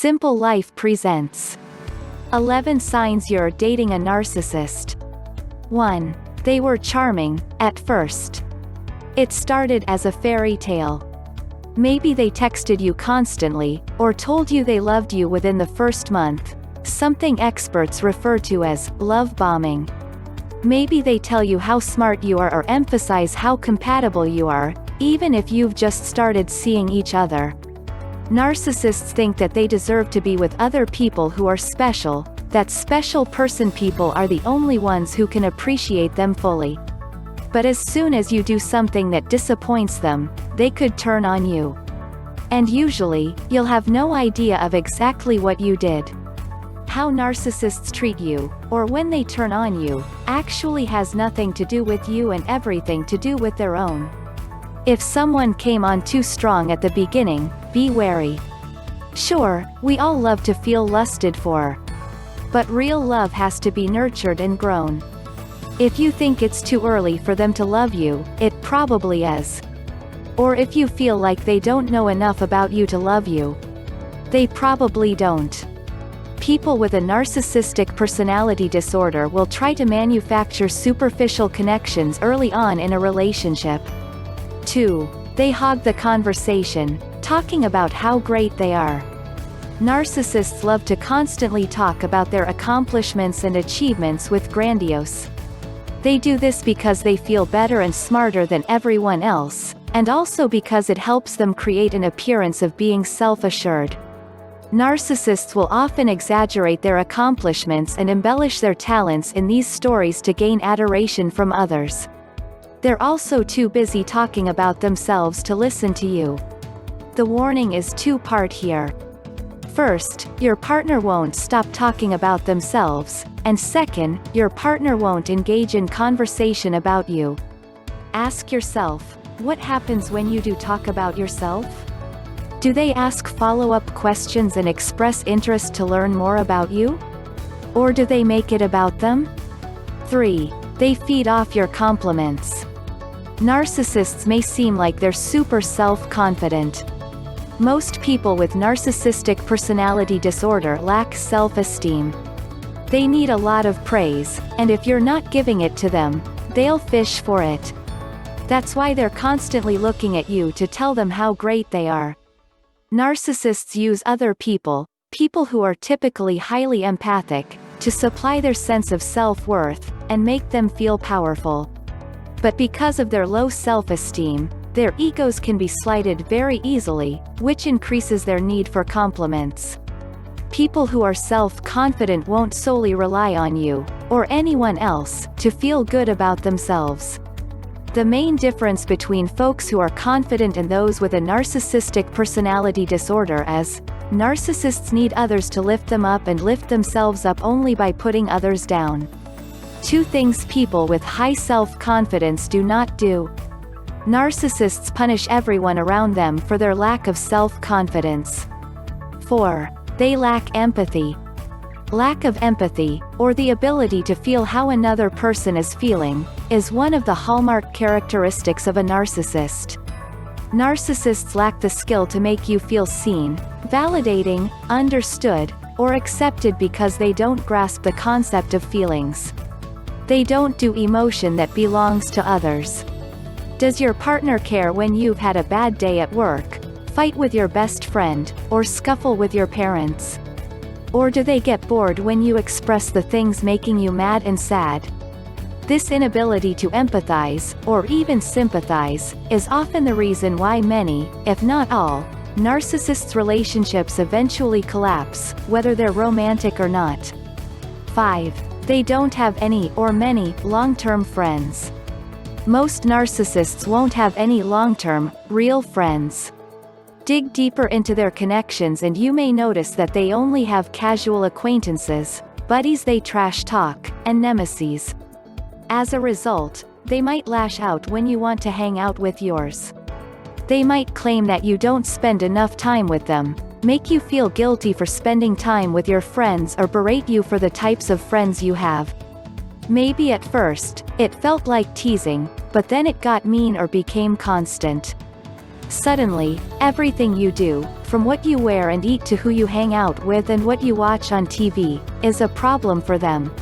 Simple Life presents 11 signs you're dating a narcissist. 1. They were charming, at first. It started as a fairy tale. Maybe they texted you constantly, or told you they loved you within the first month, something experts refer to as love bombing. Maybe they tell you how smart you are or emphasize how compatible you are, even if you've just started seeing each other. Narcissists think that they deserve to be with other people who are special, that special person people are the only ones who can appreciate them fully. But as soon as you do something that disappoints them, they could turn on you. And usually, you'll have no idea of exactly what you did. How narcissists treat you, or when they turn on you, actually has nothing to do with you and everything to do with their own. If someone came on too strong at the beginning, be wary. Sure, we all love to feel lusted for. But real love has to be nurtured and grown. If you think it's too early for them to love you, it probably is. Or if you feel like they don't know enough about you to love you, they probably don't. People with a narcissistic personality disorder will try to manufacture superficial connections early on in a relationship. 2. They hog the conversation, talking about how great they are. Narcissists love to constantly talk about their accomplishments and achievements with grandiose. They do this because they feel better and smarter than everyone else, and also because it helps them create an appearance of being self-assured. Narcissists will often exaggerate their accomplishments and embellish their talents in these stories to gain adoration from others. They're also too busy talking about themselves to listen to you. The warning is two-part here. First, your partner won't stop talking about themselves, and second, your partner won't engage in conversation about you. Ask yourself, what happens when you do talk about yourself? Do they ask follow-up questions and express interest to learn more about you? Or do they make it about them? 3. They feed off your compliments. Narcissists may seem like they're super self-confident. Most people with narcissistic personality disorder lack self-esteem. They need a lot of praise, and if you're not giving it to them, they'll fish for it. That's why they're constantly looking at you to tell them how great they are. Narcissists use other people who are typically highly empathic, to supply their sense of self-worth, and make them feel powerful. But because of their low self-esteem, their egos can be slighted very easily, which increases their need for compliments. People who are self-confident won't solely rely on you, or anyone else, to feel good about themselves. The main difference between folks who are confident and those with a narcissistic personality disorder is, narcissists need others to lift them up and lift themselves up only by putting others down. 2 things people with high self-confidence do not do. Narcissists punish everyone around them for their lack of self-confidence. 4. They lack empathy. Lack of empathy, or the ability to feel how another person is feeling, is one of the hallmark characteristics of a narcissist. Narcissists lack the skill to make you feel seen, validating, understood, or accepted because they don't grasp the concept of feelings. They don't do emotion that belongs to others. Does your partner care when you've had a bad day at work, fight with your best friend, or scuffle with your parents? Or do they get bored when you express the things making you mad and sad? This inability to empathize, or even sympathize, is often the reason why many, if not all, narcissists' relationships eventually collapse, whether they're romantic or not. 5. They don't have any, or many, long-term friends. Most narcissists won't have any long-term, real friends. Dig deeper into their connections and you may notice that they only have casual acquaintances, buddies they trash talk, and nemesis. As a result, they might lash out when you want to hang out with yours. They might claim that you don't spend enough time with them, make you feel guilty for spending time with your friends, or berate you for the types of friends you have. Maybe at first, it felt like teasing, but then it got mean or became constant. Suddenly, everything you do, from what you wear and eat to who you hang out with and what you watch on TV, is a problem for them.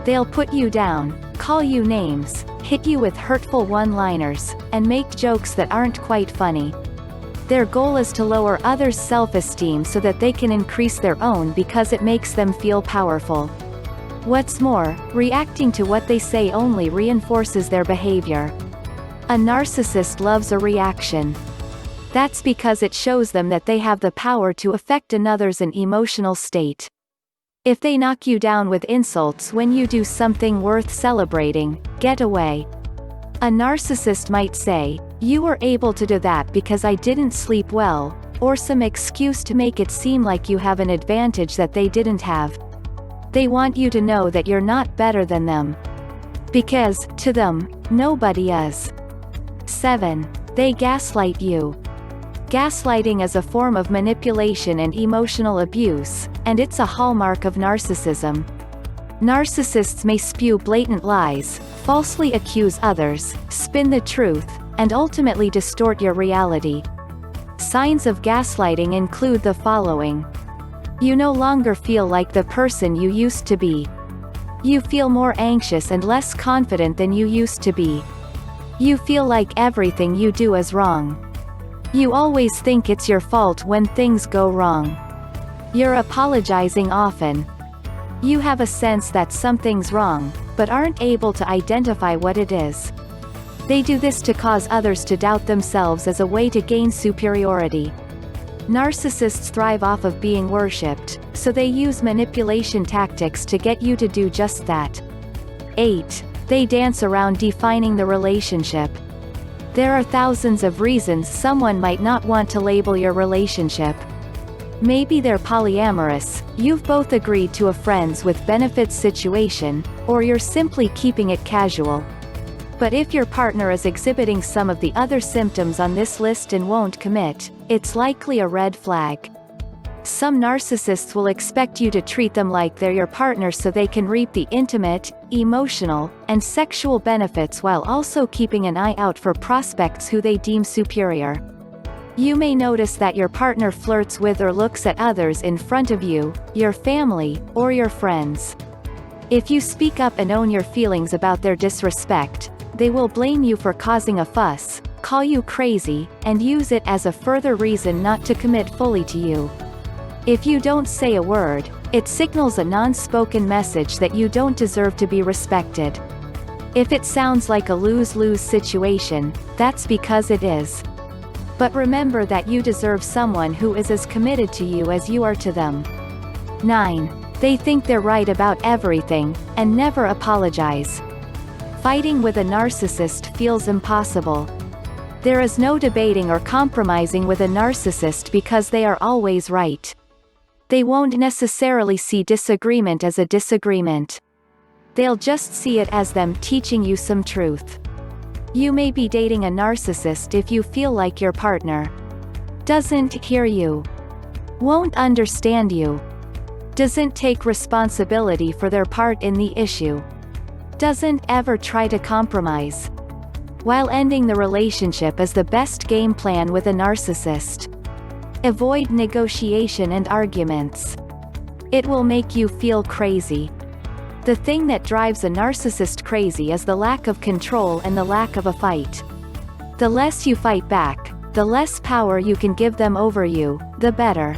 They'll put you down, call you names, hit you with hurtful one-liners, and make jokes that aren't quite funny. Their goal is to lower others' self-esteem so that they can increase their own because it makes them feel powerful. What's more, reacting to what they say only reinforces their behavior. A narcissist loves a reaction. That's because it shows them that they have the power to affect another's emotional state. If they knock you down with insults when you do something worth celebrating, get away. A narcissist might say, "You were able to do that because I didn't sleep well," or some excuse to make it seem like you have an advantage that they didn't have. They want you to know that you're not better than them. Because, to them, nobody is. 7. They gaslight you. Gaslighting is a form of manipulation and emotional abuse, and it's a hallmark of narcissism. Narcissists may spew blatant lies, falsely accuse others, spin the truth, and ultimately distort your reality. Signs of gaslighting include the following. You no longer feel like the person you used to be. You feel more anxious and less confident than you used to be. You feel like everything you do is wrong. You always think it's your fault when things go wrong. You're apologizing often. You have a sense that something's wrong, but aren't able to identify what it is. They do this to cause others to doubt themselves as a way to gain superiority. Narcissists thrive off of being worshipped, so they use manipulation tactics to get you to do just that. 8. They dance around defining the relationship. There are thousands of reasons someone might not want to label your relationship. Maybe they're polyamorous, you've both agreed to a friends with benefits situation, or you're simply keeping it casual. But if your partner is exhibiting some of the other symptoms on this list and won't commit, it's likely a red flag. Some narcissists will expect you to treat them like they're your partner so they can reap the intimate, emotional, and sexual benefits while also keeping an eye out for prospects who they deem superior. You may notice that your partner flirts with or looks at others in front of you, your family, or your friends. If you speak up and own your feelings about their disrespect, they will blame you for causing a fuss, call you crazy, and use it as a further reason not to commit fully to you. If you don't say a word, it signals a non-spoken message that you don't deserve to be respected. If it sounds like a lose-lose situation, that's because it is. But remember that you deserve someone who is as committed to you as you are to them. 9. They think they're right about everything, and never apologize. Fighting with a narcissist feels impossible. There is no debating or compromising with a narcissist because they are always right. They won't necessarily see disagreement as a disagreement. They'll just see it as them teaching you some truth. You may be dating a narcissist if you feel like your partner doesn't hear you, won't understand you, doesn't take responsibility for their part in the issue, doesn't ever try to compromise. While ending the relationship is the best game plan with a narcissist. Avoid negotiation and arguments. It will make you feel crazy. The thing that drives a narcissist crazy is the lack of control and the lack of a fight. The less you fight back, the less power you can give them over you, the better.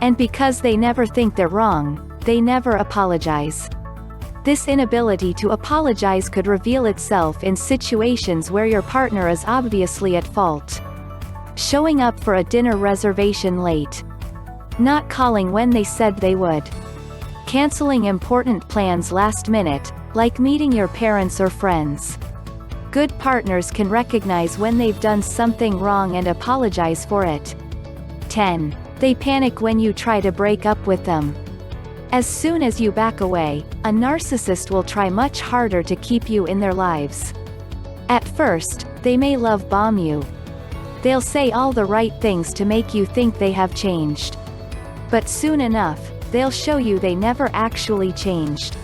And because they never think they're wrong, they never apologize. This inability to apologize could reveal itself in situations where your partner is obviously at fault. Showing up for a dinner reservation late. Not calling when they said they would. Canceling important plans last minute, like meeting your parents or friends. Good partners can recognize when they've done something wrong and apologize for it. 10. They panic when you try to break up with them. As soon as you back away, a narcissist will try much harder to keep you in their lives. At first, they may love bomb you. They'll say all the right things to make you think they have changed. But soon enough, they'll show you they never actually changed.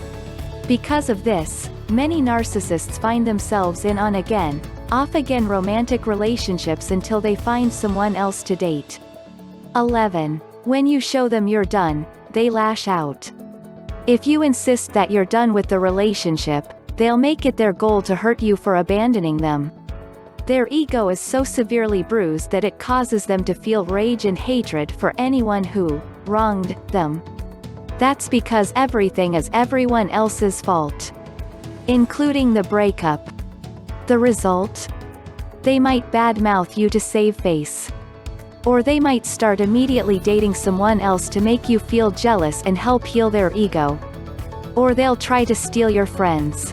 Because of this, many narcissists find themselves in on again, off again romantic relationships until they find someone else to date. 11. When you show them you're done, they lash out. If you insist that you're done with the relationship, they'll make it their goal to hurt you for abandoning them. Their ego is so severely bruised that it causes them to feel rage and hatred for anyone who wronged them. That's because everything is everyone else's fault, including the breakup. The result? They might badmouth you to save face. Or they might start immediately dating someone else to make you feel jealous and help heal their ego. Or they'll try to steal your friends.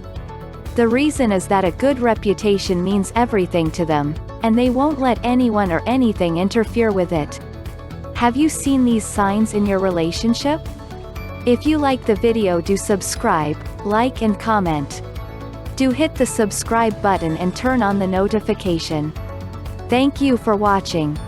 The reason is that a good reputation means everything to them, and they won't let anyone or anything interfere with it. Have you seen these signs in your relationship? If you like the video, do subscribe, like and comment. Do hit the subscribe button and turn on the notification. Thank you for watching.